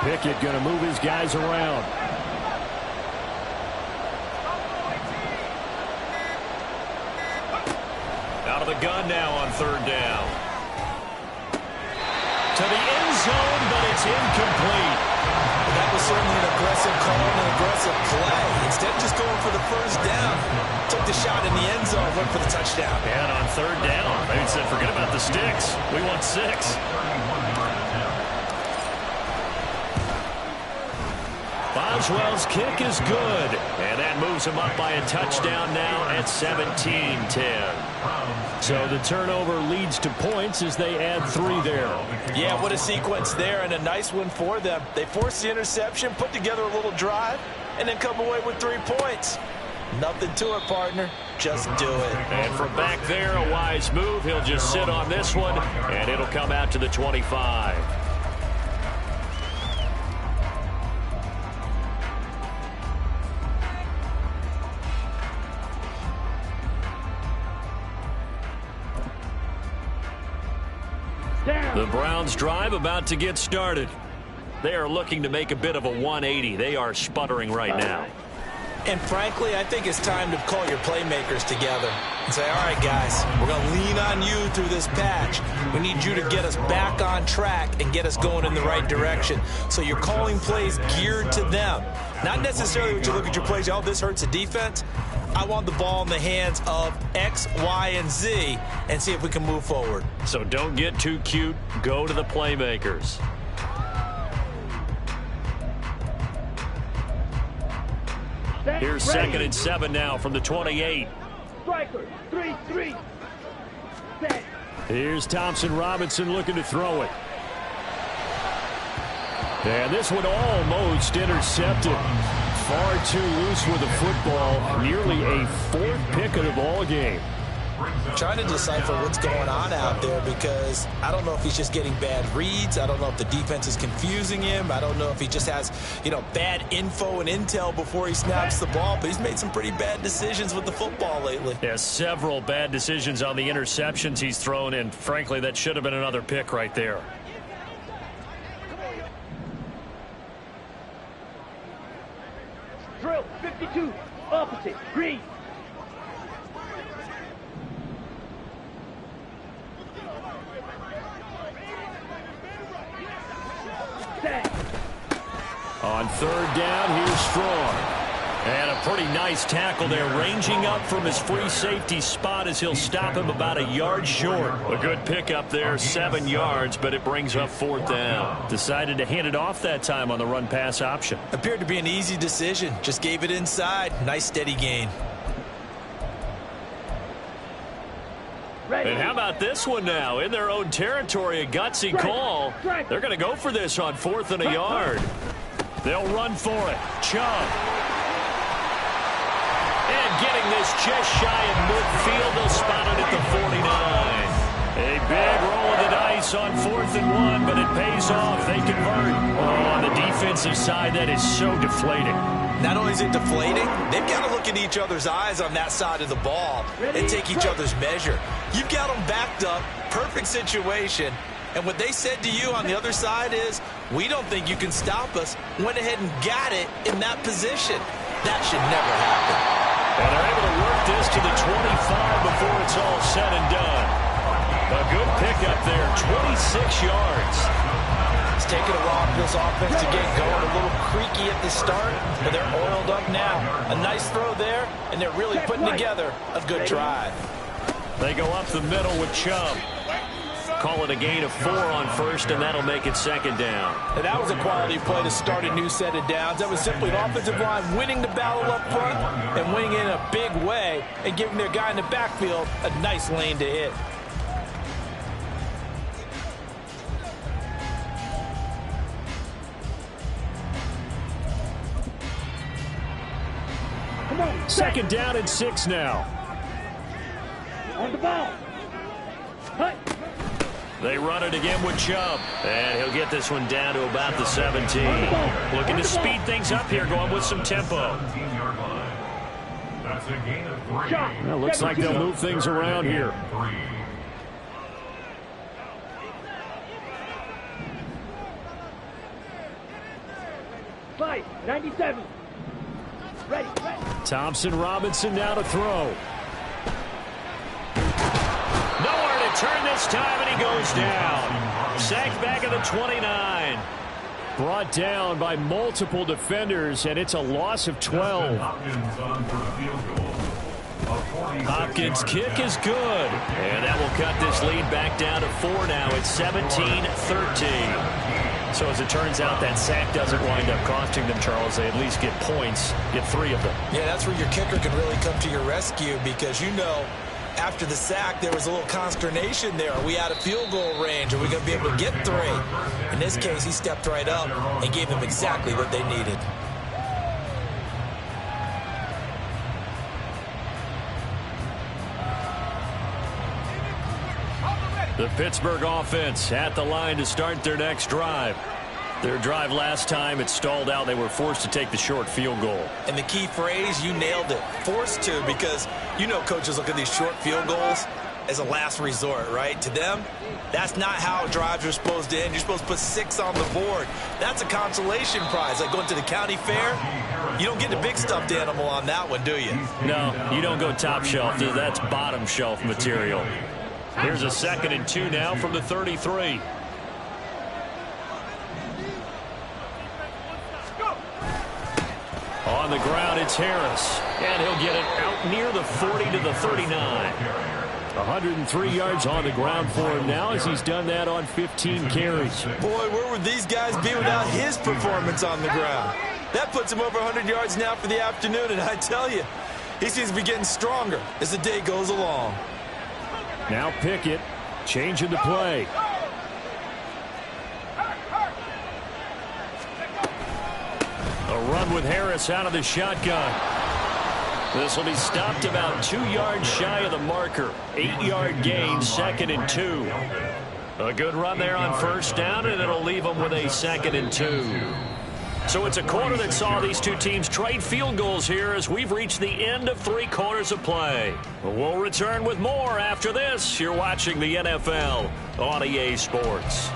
Pickett going to move his guys around. Out of the gun now on 3rd down. To the end zone, but it's incomplete. That was certainly an aggressive call and an aggressive play. Instead of just going for the first down, took the shot in the end zone, went for the touchdown. And on 3rd down, they said, forget about the sticks. We want 6. Boswell's kick is good, and that moves him up by a touchdown now at 17-10. So the turnover leads to points as they add 3 there. Yeah, what a sequence there, and a nice one for them. They force the interception, put together a little drive, and then come away with 3 points. Nothing to it, partner. Just do it. And from back there, a wise move. He'll just sit on this one, and it'll come out to the 25. The Browns drive about to get started. They are looking to make a bit of a 180. They are sputtering right now. And frankly, I think it's time to call your playmakers together and say, all right, guys, we're going to lean on you through this patch. We need you to get us back on track and get us going in the right direction. So you're calling plays geared to them. Not necessarily when you look at your plays, oh, this hurts the defense. I want the ball in the hands of X, Y, and Z and see if we can move forward. So don't get too cute. Go to the playmakers. Here's 2nd and 7 now from the 28. Striker, 3-3. Set. Here's Thompson Robinson looking to throw it. And this one almost intercepted. Far too loose with the football. Nearly a 4th pick of the ball game. Trying to decipher what's going on out there, because I don't know if he's just getting bad reads. I don't know if the defense is confusing him. I don't know if he just has, bad info and intel before he snaps the ball. But he's made some pretty bad decisions with the football lately. Yeah, several bad decisions on the interceptions he's thrown, and frankly, that should have been another pick right there. Drill 52, opposite, green. On third down, here's Strong. And a pretty nice tackle there, ranging up from his free safety spot as he'll stop him about a yard short. A good pickup there, 7 yards, but it brings up fourth down. Decided to hand it off that time on the run-pass option. Appeared to be an easy decision. Just gave it inside. Nice steady gain. And how about this one now? In their own territory, a gutsy call. They're going to go for this on 4th and a yard. They'll run for it. Chubb. And getting this just shy of midfield. They'll spot it at the 49. A big roll of the dice on 4th and 1, but it pays off. They convert. Oh, on the defensive side, that is so deflating. Not only is it deflating, they've got to look in each other's eyes on that side of the ball and take each other's measure. You've got them backed up, perfect situation, and what they said to you on the other side is, we don't think you can stop us. Went ahead and got it in that position. That should never happen. And they're able to work this to the 25 before it's all said and done. A good pickup there, 26 yards. It's taken a while for this offense to get going. A little creaky at the start, but they're oiled up now. A nice throw there, and they're really putting together a good drive. They go up the middle with Chubb. Call it a gain of 4 on first, and that'll make it second down. And that was a quality play to start a new set of downs. That was simply the offensive line winning the battle up front and winning it in a big way and giving their guy in the backfield a nice lane to hit. Second down and 6 now. On the ball. Hut. They run it again with Chubb. And he'll get this one down to about the 17. Looking to speed things up here, going with some tempo. That's a gain of 3. Well, looks like they'll move things around here. 97. Ready. Thompson Robinson now to throw. Nowhere to turn this time, and he goes down. Sacked back at the 29. Brought down by multiple defenders, and it's a loss of 12. Hopkins' kick is good. And that will cut this lead back down to 4 now. It's 17-13. So as it turns out, that sack doesn't wind up costing them, Charles. They at least get points, get 3 of them. Yeah, that's where your kicker can really come to your rescue, because after the sack, there was a little consternation there. Are we out of field goal range? Are we going to be able to get 3? In this case, he stepped right up and gave them exactly what they needed. The Pittsburgh offense at the line to start their next drive. Their drive last time, it stalled out. They were forced to take the short field goal. And the key phrase, you nailed it, forced to, because coaches look at these short field goals as a last resort, right? To them, that's not how drives are supposed to end. You're supposed to put 6 on the board. That's a consolation prize, like going to the county fair. You don't get the big stuffed animal on that one, do you? No, you don't go top shelf. That's bottom shelf material. Here's a 2nd and 2 now from the 33. On the ground, it's Harris. And he'll get it out near the 40 to the 39. 103 yards on the ground for him now, as he's done that on 15 carries. Boy, where would these guys be without his performance on the ground? That puts him over 100 yards now for the afternoon, and I tell you, he seems to be getting stronger as the day goes along. Now Pickett, changing the play. A run with Harris out of the shotgun. This will be stopped about 2 yards shy of the marker. 8-yard gain, 2nd and 2. A good run there on first down, and it'll leave them with a 2nd and 2. So it's a quarter that saw these two teams trade field goals here as we've reached the end of 3 quarters of play. We'll return with more after this. You're watching the NFL on EA Sports.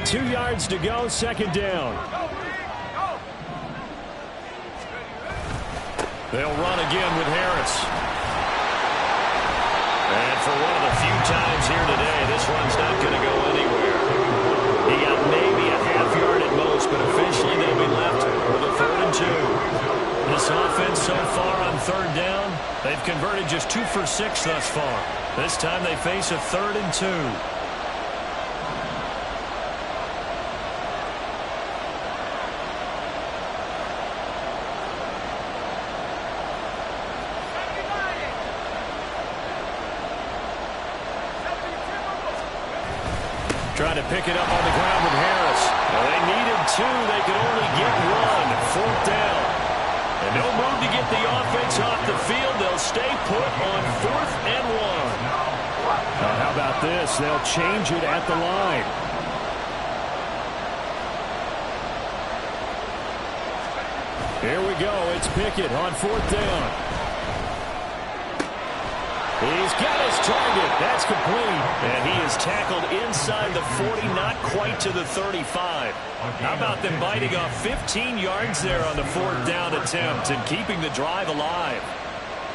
Two yards to go, 2nd down. They'll run again with Harris. And for one of the few times here today, this run's not going to go anywhere. He got maybe a half yard at most, but officially they'll be left with a 3rd and 2. This offense so far on 3rd down, they've converted just 2 for 6 thus far. This time they face a 3rd and 2. Trying to pick it up on the ground with Harris. Well, they needed 2. They could only get 1. 4th down. And no move to get the offense off the field. They'll stay put on 4th and 1. Now, how about this? They'll change it at the line. Here we go. It's Pickett on 4th down. He's got his target. That's complete. And he is tackled inside the 40, not quite to the 35. How about them biting off 15 yards there on the 4th down attempt and keeping the drive alive?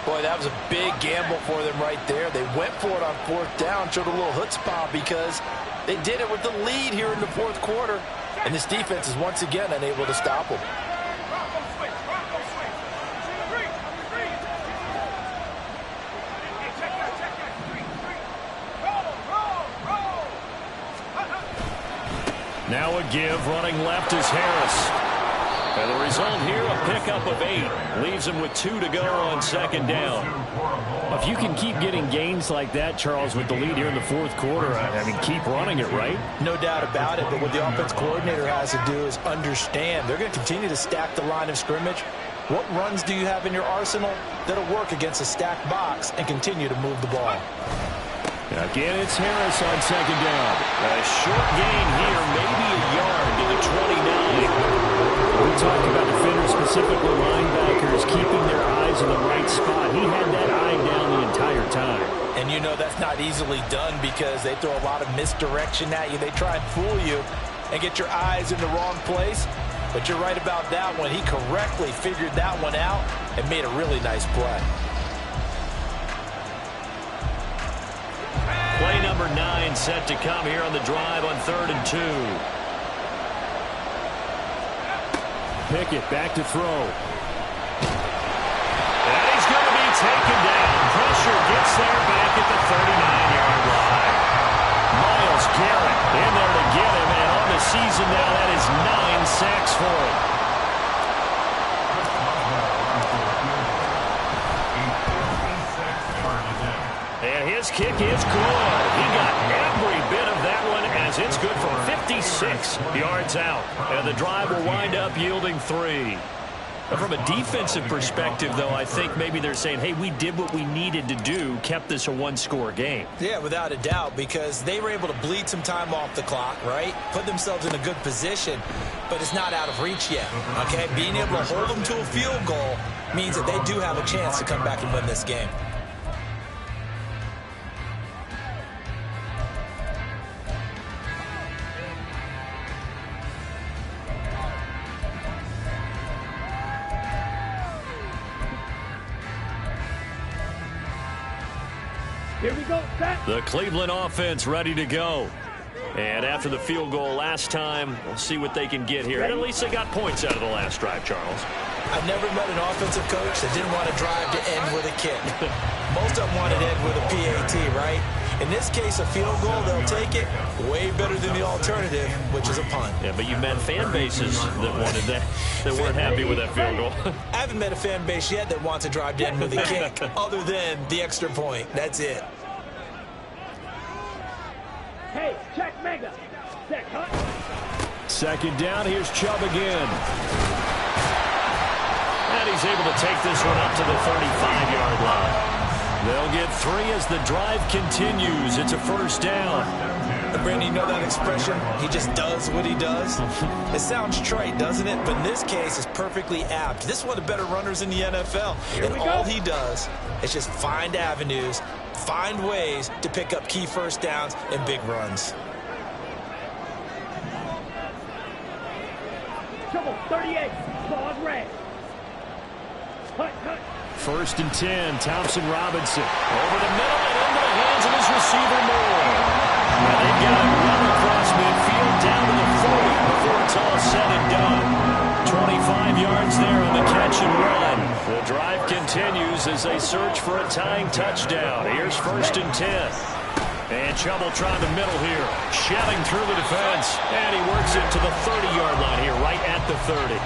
Boy, that was a big gamble for them right there. They went for it on 4th down, showed a little chutzpah because they did it with the lead here in the 4th quarter. And this defense is once again unable to stop them. Now a give, running left is Harris. And the result here, a pickup of 8. Leaves him with 2 to go on 2nd down. If you can keep getting gains like that, Charles, with the lead here in the 4th quarter, I mean, keep running it, right? No doubt about it, but what the offense coordinator has to do is understand they're going to continue to stack the line of scrimmage. What runs do you have in your arsenal that'll work against a stacked box and continue to move the ball? Again, it's Harris on 2nd down. A short gain here, maybe a yard to the 29. We talk about defenders, specifically linebackers, keeping their eyes in the right spot. He had that eye down the entire time. And you know that's not easily done because they throw a lot of misdirection at you. They try and fool you and get your eyes in the wrong place. But you're right about that one. He correctly figured that one out and made a really nice play. Play number 9 set to come here on the drive on 3rd and 2. Pickett back to throw. And he's going to be taken down. Pressure gets there back at the 39-yard line. Myles Garrett in there to get him, and on the season now, that is 9 sacks for him. And his kick is good. He got every bit of that one as it's good for 56 yards out. And the drive will wind up yielding 3. But from a defensive perspective, though, I think maybe they're saying, hey, we did what we needed to do, kept this a 1-score game. Yeah, without a doubt, because they were able to bleed some time off the clock, right? Put themselves in a good position, but it's not out of reach yet, okay? Being able to hold them to a field goal means that they do have a chance to come back and win this game. Here we go, set. The Cleveland offense ready to go. And after the field goal last time, we'll see what they can get here. And at least they got points out of the last drive, Charles. I've never met an offensive coach that didn't want to drive to end with a kick. Most of them wanted to end with a PAT, right? In this case, a field goal, they'll take it. Way better than the alternative, which is a punt. Yeah, but you met fan bases that wanted that, that weren't happy with that field goal. I haven't met a fan base yet that wants to drive down with a kick other than the extra point. That's it. Hey, check mega. Set cut. Second down, here's Chubb again. And he's able to take this one up to the 35-yard line. They'll get 3 as the drive continues. It's a first down. Brandon, you know that expression? He just does what he does? It sounds trite, doesn't it? But in this case, it's perfectly apt. This is one of the better runners in the NFL. And all he does is just find avenues, find ways to pick up key first downs and big runs. Trouble 38. Ball red. Cut, cut. First and 10, Thompson Robinson. Over the middle and into the hands of his receiver, Moore. And they've got him well across midfield down to the 40 before it's all said and done. 25 yards there on the catch and run. The drive continues as they search for a tying touchdown. Here's first and 10. And Chubb will try the middle here. Shelling through the defense. And he works it to the 30-yard line here, right at the 30.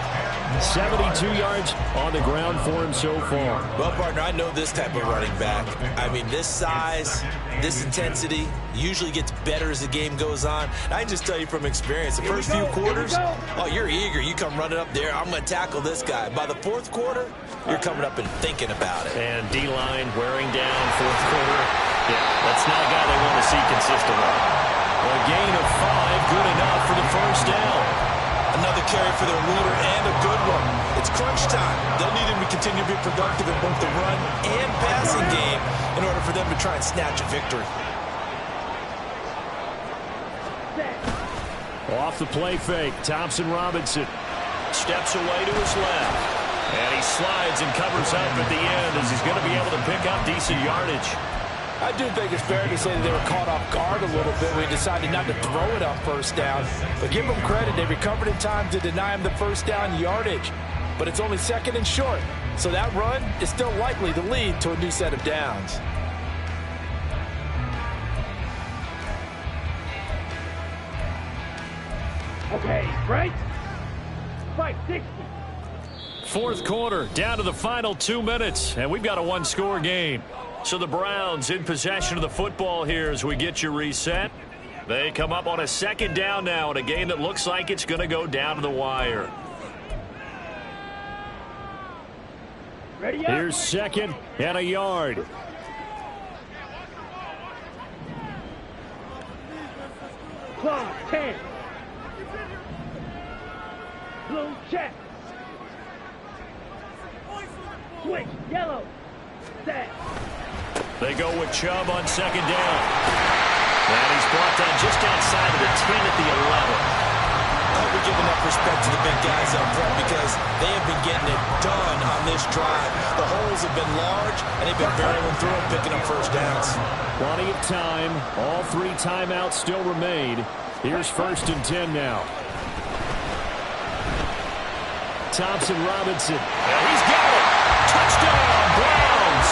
72 yards on the ground for him so far. Well, partner, I know this type of running back. I mean, this size, this intensity usually gets better as the game goes on. I can just tell you from experience, the first few quarters, oh, you're eager. You come running up there, I'm going to tackle this guy. By the fourth quarter, you're coming up and thinking about it. And D-line wearing down fourth quarter. Yeah, that's not a guy they want to see consistently. A gain of 5, good enough for the first down. Another carry for their leader and a good one. It's crunch time. They'll need him to continue to be productive in both the run and passing game in order for them to try and snatch a victory. Off the play fake, Thompson Robinson steps away to his left. And he slides and covers up at the end as he's going to be able to pick up decent yardage. I do think it's fair to say that they were caught off guard a little bit. We decided not to throw it on first down. But give them credit. They recovered in time to deny him the first down yardage. But it's only second and short. So that run is still likely to lead to a new set of downs. Okay, right? 560. Fourth quarter, down to the final 2 minutes, and we've got a one-score game. So the Browns in possession of the football here as we get you reset. They come up on a second down now in a game that looks like it's going to go down to the wire. Ready up. Here's second and a yard. Close, 10. Blue check. Switch, yellow. Set. They go with Chubb on second down. And he's brought down just outside of the 10 at the 11. I hope we give enough respect to the big guys up front because they have been getting it done on this drive. The holes have been large, and they've been barreling through and picking up first downs. Plenty of time. All 3 timeouts still remain. Here's first and 10 now. Thompson Robinson. And he's got it. Touchdown, Browns.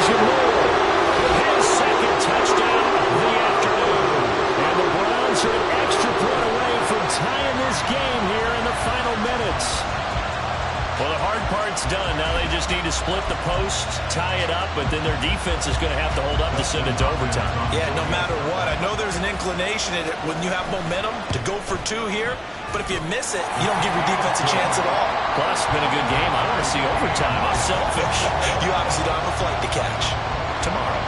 Elijah Moore with his second touchdown of the afternoon. And the Browns are an extra point away from tying this game here in the final minutes. Well, the hard part's done. Now they just need to split the post, tie it up, but then their defense is going to have to hold up to send it to overtime. Yeah, no matter what. I know there's an inclination in it when you have momentum to go for 2 here, but if you miss it, you don't give your defense a chance at all. Plus, it's been a good game. I want to see overtime. I'm selfish. You obviously don't have a flight to catch. Tomorrow.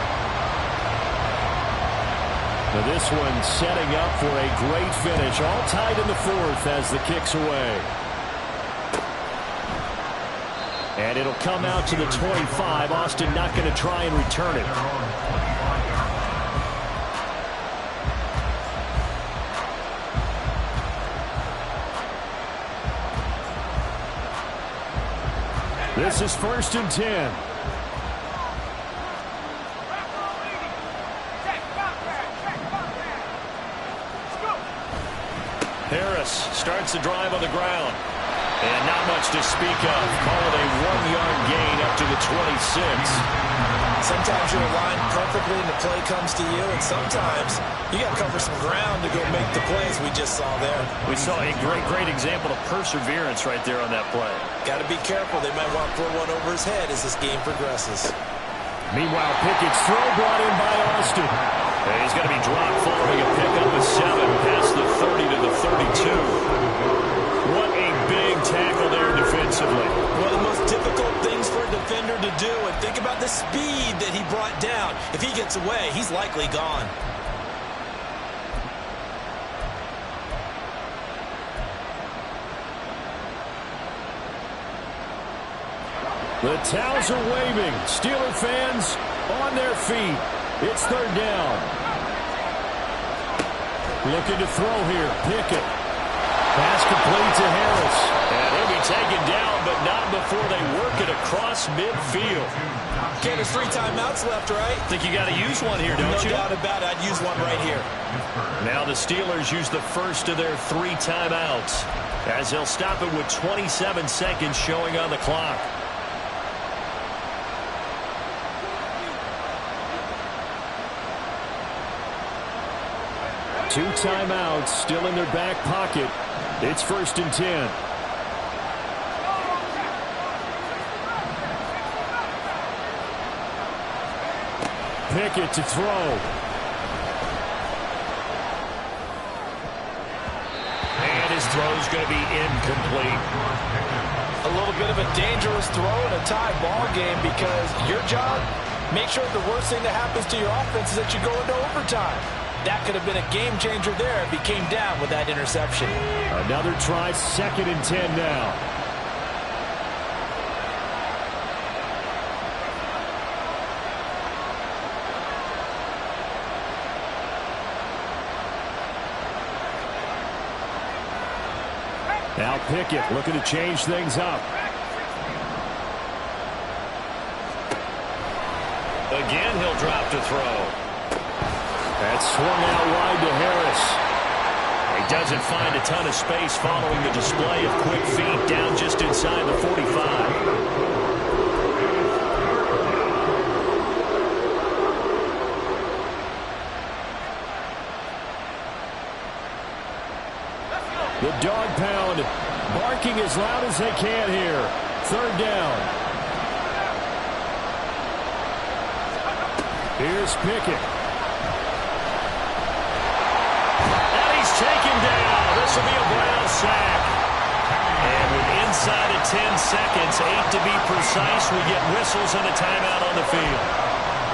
Now this one setting up for a great finish. All tied in the fourth as the kick's away. And it'll come out to the 25. Austin not going to try and return it. This is first and 10. Harris starts the drive on the ground. And not much to speak of. Call it a 1-yard gain up to the 26. Sometimes you're aligned perfectly and the play comes to you, and sometimes you got to cover some ground to go make the plays we just saw there. We saw a great example of perseverance right there on that play. Got to be careful. They might want to throw one over his head as this game progresses. Meanwhile, Pickett's throw brought in by Austin. And he's going to be dropped following a pickup of 7 past the 30 to the 32. What a big tackle there defensively. One of the most difficult things for a defender to do, and think about the speed that he brought down. If he gets away, he's likely gone. The towels are waving. Steeler fans on their feet. It's 3rd down. Looking to throw here. Pickett. Pass complete to Harris. And he'll be taken down, but not before they work it across midfield. Okay, there's 3 timeouts left, right? Think you got to use one here, don't you? No doubt about it. I'd use one right here. Now the Steelers use the first of their 3 timeouts, as they'll stop it with 27 seconds showing on the clock. Two timeouts still in their back pocket. It's 1st and 10. Pickett to throw. And his throw's going to be incomplete. A little bit of a dangerous throw in a tie ball game, because your job, make sure the worst thing that happens to your offense is that you go into overtime. That could have been a game changer there if he came down with that interception. Another try, 2nd and 10 now. Now Pickett looking to change things up. Again, he'll drop to throw. That's swung out wide to Harris. He doesn't find a ton of space following the display of quick feet down just inside the 45. The dog pound barking as loud as they can here. 3rd down. Here's Pickett. Taken down. This will be a Brown sack. And with inside of 10 seconds, 8 to be precise, we get whistles and a timeout on the field.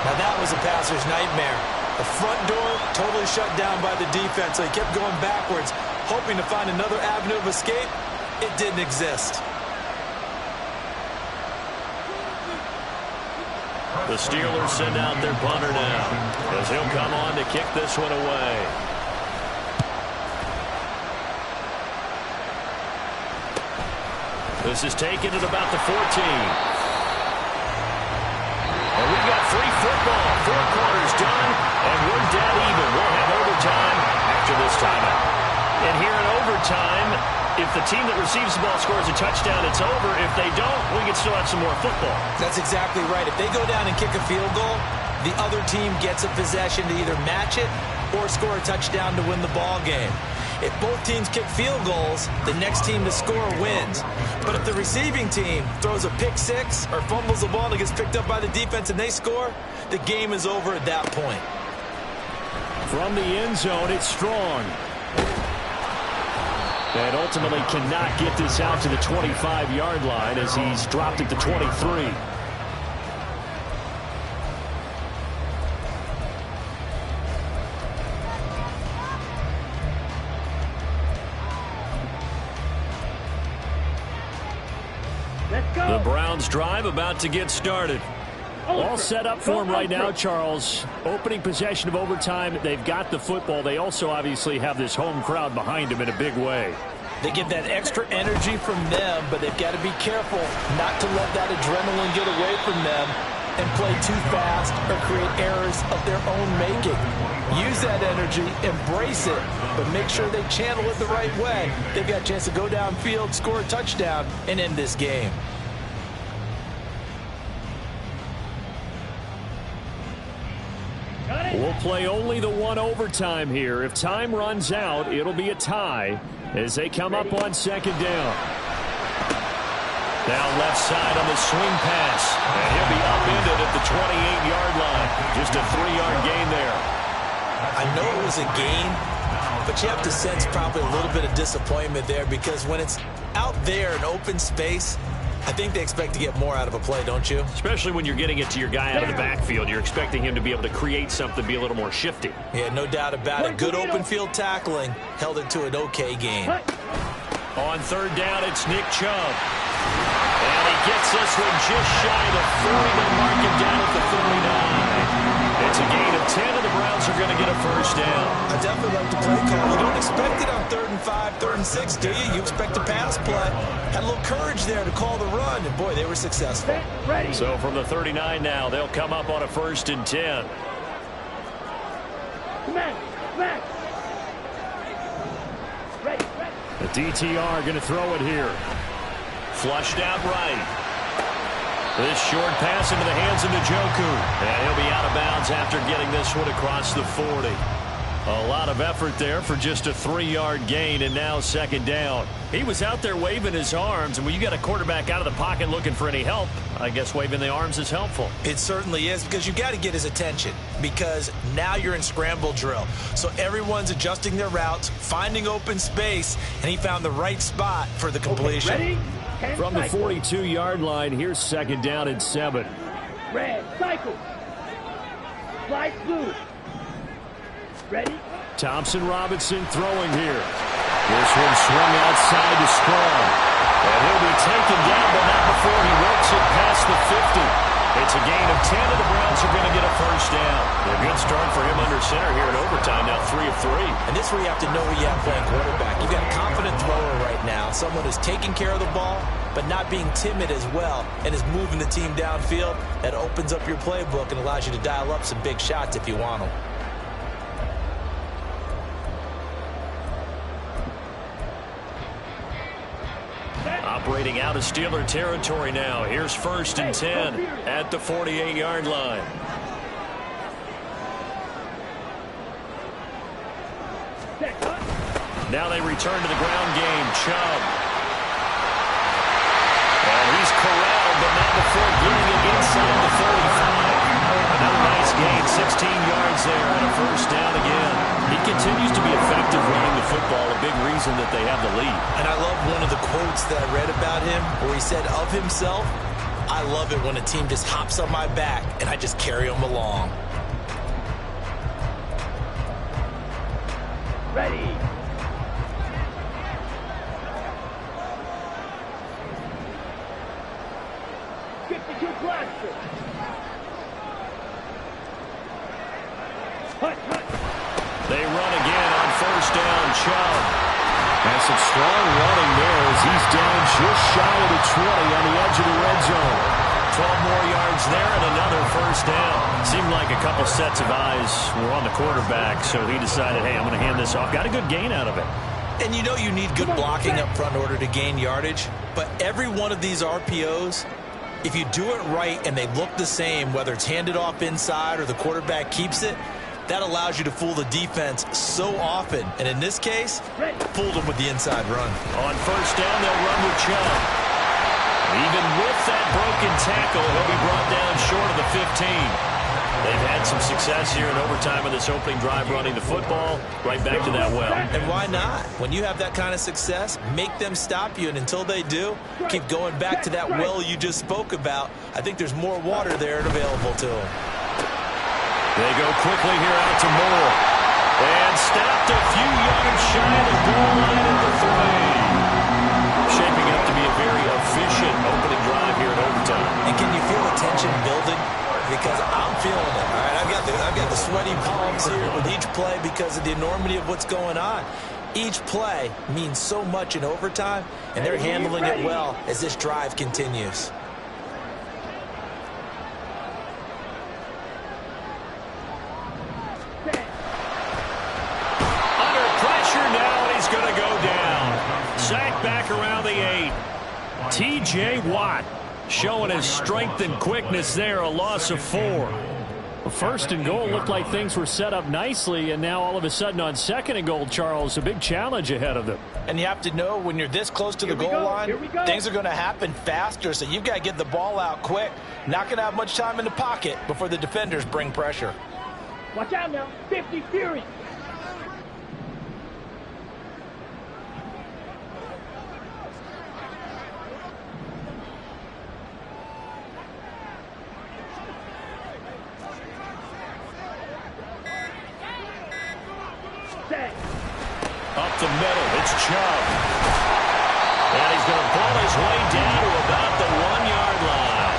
Now that was a passer's nightmare. The front door totally shut down by the defense, so he kept going backwards, hoping to find another avenue of escape. It didn't exist. The Steelers send out their punter now, as he'll come on to kick this one away. This is taken at about the 14. And we've got free football. 4 quarters done, and we're dead even. We'll have overtime after this timeout. And here in overtime, if the team that receives the ball scores a touchdown, it's over. If they don't, we can still have some more football. That's exactly right. If they go down and kick a field goal, the other team gets a possession to either match it or score a touchdown to win the ball game. If both teams kick field goals, the next team to score wins. But if the receiving team throws a pick 6 or fumbles the ball and it gets picked up by the defense and they score, the game is over at that point. From the end zone, it's Strong. And ultimately cannot get this out to the 25-yard line as he's dropped it to 23. The Browns drive about to get started. All set up for them right now, Charles. Opening possession of overtime. They've got the football. They also obviously have this home crowd behind them in a big way. They get that extra energy from them, but they've got to be careful not to let that adrenaline get away from them and play too fast or create errors of their own making. Use that energy, embrace it, but make sure they channel it the right way. They've got a chance to go downfield, score a touchdown, and end this game. We'll play only the one overtime here. If time runs out, it'll be a tie as they come up on second down. Now left side on the swing pass. And he'll be upended at the 28-yard line. Just a 3-yard gain there. I know it was a gain, but you have to sense probably a little bit of disappointment there because when it's out there in open space, I think they expect to get more out of a play, don't you? Especially when you're getting it to your guy out of the backfield. You're expecting him to be able to create something, be a little more shifty. Yeah, no doubt about it. Good open field tackling held it to an okay gain. On third down, it's Nick Chubb. And he gets this one just shy of the 40. They mark him down at the 39. It's a gain of 10, and the Browns are going to get a first down. I definitely like the play call. You don't expect it on 3rd and 5, 3rd and 6, do you? You expect a pass play. Had a little courage there to call the run, and boy, they were successful. So from the 39 now, they'll come up on a 1st and 10. The DTR going to throw it here. Flushed out right. This short pass into the hands of Njoku. And he'll be out of bounds after getting this one across the 40. A lot of effort there for just a 3-yard gain, and now second down. He was out there waving his arms, and when you got a quarterback out of the pocket looking for any help, I guess waving the arms is helpful. It certainly is, because you got to get his attention, because now you're in scramble drill. So everyone's adjusting their routes, finding open space, and he found the right spot for the completion. Okay, ready? From the 42-yard line, here's second down and 7. Red, cycle. Slice blue. Ready? Thompson Robinson throwing here. This one swung outside to Strong. And he'll be taken down, but not before he works it past the 50. It's a gain of 10, and the Browns are going to get a first down. A good start for him under center here in overtime, now 3 of 3. And this is where you have to know who you have playing quarterback. You've got a confident thrower right now, someone who's taking care of the ball, but not being timid as well, and is moving the team downfield. That opens up your playbook and allows you to dial up some big shots if you want them. Operating out of Steeler territory now. Here's 1st and 10 at the 48-yard line. Now they return to the ground game. Chubb. And he's corralled, but not before getting it inside the 35. Another nice gain, 16 yards there, and a first down again. He continues to be effective running the football, a big reason that they have the lead. And I love one of the quotes that I read about him where he said of himself, I love it when a team just hops on my back and I just carry them along. Ready. Blaster. They run again on 1st down. Chubb. And some strong running there as he's down just shy of the 20 on the edge of the red zone. 12 more yards there and another first down. Seemed like a couple sets of eyes were on the quarterback, so he decided, hey, I'm going to hand this off. Got a good gain out of it. And you know you need good blocking up front in order to gain yardage, but every one of these RPOs, if you do it right and they look the same, whether it's handed off inside or the quarterback keeps it, that allows you to fool the defense so often. And in this case, fooled them with the inside run. On 1st down, they'll run with Chubb. Even with that broken tackle, he'll be brought down short of the 15. They've had some success here in overtime in this opening drive running the football. Right back to that well. And why not? When you have that kind of success, make them stop you. And until they do, keep going back to that well you just spoke about. I think there's more water there and available to them. They go quickly here out to Moore. And stopped a few yards shy of the goal line at the 3. Shaping up to be a very efficient opening drive here in overtime. And can you feel the tension building? Because I'm feeling it. All right, I've got the sweaty palms here with each play because of the enormity of what's going on. Each play means so much in overtime, and they're handling it well as this drive continues. T.J. Watt showing his strength and quickness there, a loss of 4. First and goal looked like things were set up nicely, and now all of a sudden on second and goal, Charles, a big challenge ahead of them. And you have to know when you're this close to the goal line, things are going to happen faster, so you've got to get the ball out quick. Not going to have much time in the pocket before the defenders bring pressure. Watch out now. 50 Fury. Up the middle, it's Chubb. And he's going to pull his way down to about the 1-yard line.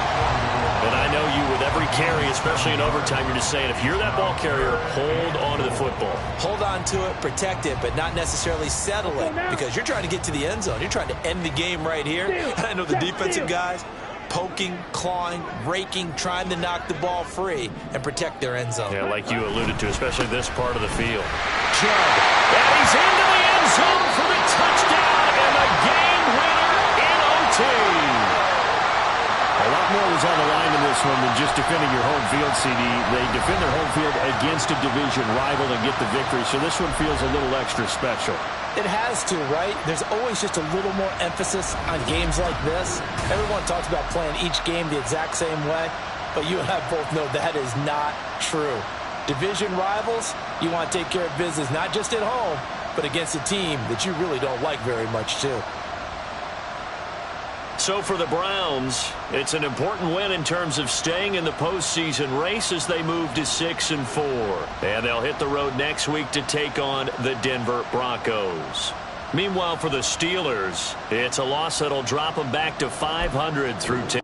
And I know you, with every carry, especially in overtime, you're just saying, if you're that ball carrier, hold on to the football. Hold on to it, protect it, but not necessarily settle it, because you're trying to get to the end zone. You're trying to end the game right here. And I know the defensive guys poking, clawing, raking, trying to knock the ball free and protect their end zone. Yeah, like you alluded to, especially this part of the field. Chubb, and he's into the end zone for the touchdown and the game winner in OT. A lot more was on the line in this one than just defending your home field, CD. They defend their home field against a division rival and get the victory, so this one feels a little extra special. It has to, right? There's always just a little more emphasis on games like this. Everyone talks about playing each game the exact same way, but you and I both know that is not true. Division rivals, you want to take care of business not just at home, but against a team that you really don't like very much too. So for the Browns, it's an important win in terms of staying in the postseason race as they move to 6-4. And they'll hit the road next week to take on the Denver Broncos. Meanwhile, for the Steelers, it's a loss that'll drop them back to 500 through 10.